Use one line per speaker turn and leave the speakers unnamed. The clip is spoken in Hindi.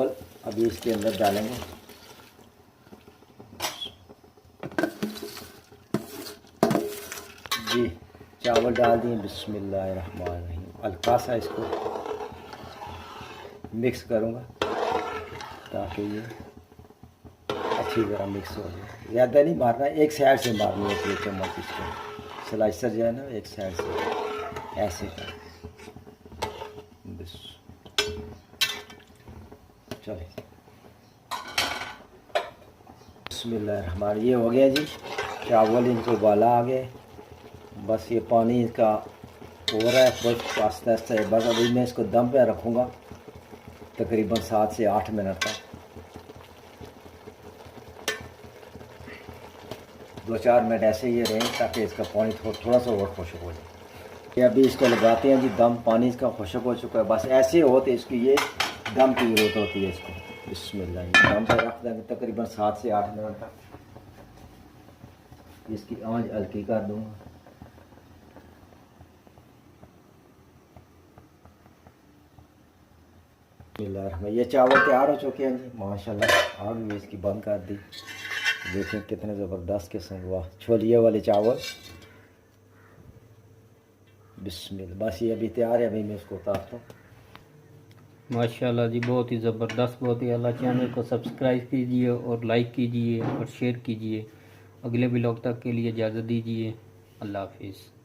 अभी इसके अंदर डालेंगे। जी चावल डाल दिए। बिस्मिल्लाहिर्रहमानिर्रहीम। हल्का सा इसको मिक्स करूँगा ताकि ये अच्छी तरह मिक्स हो जाए। ज़्यादा नहीं मारना, एक साइड से मारनी है ये चम्मच। इसको स्लाइसर जो है ना एक साइड से ऐसे कर। चले बिस्मिल्लाहिर्रहमानिर्रहीम। ये हो गया जी चावल, इनको उबाला आ गया। बस ये पानी इसका हो रहा है खुश आस्ता आस्ता। बस अभी मैं इसको दम पे रखूँगा तकरीबन 7 से 8 मिनट तक। 2-4 मिनट ऐसे ही रहें ताकि इसका पानी थोड़ा सा और खुशक हो जाए। अभी इसको लगाते हैं जी दम। पानी इसका खुशक हो चुका है। बस ऐसे हो तो इसकी ये दम की ज़रूरत होती है। इसको बिस्मिल्लाह दम पे रख देंगे तकरीबन 7 से 8 मिनट तक। इसकी आंच हल्की कर दूँगा। ये चावल तैयार हो चुके हैं जी माशाल्लाह। आग भी इसकी बंद कर दी। देखें कितने ज़बरदस्त किस्म। वाह छोलिए वाले चावल। बिस्मिल्लाह। बस ये अभी तैयार है। अभी मैं इसको उतारता हूँ।
माशाल्लाह जी बहुत ही ज़बरदस्त, बहुत ही अल्लाह। चैनल को सब्सक्राइब कीजिए और लाइक कीजिए और शेयर कीजिए। अगले व्लॉग तक के लिए इजाज़त दीजिए। अल्लाह हाफिज़।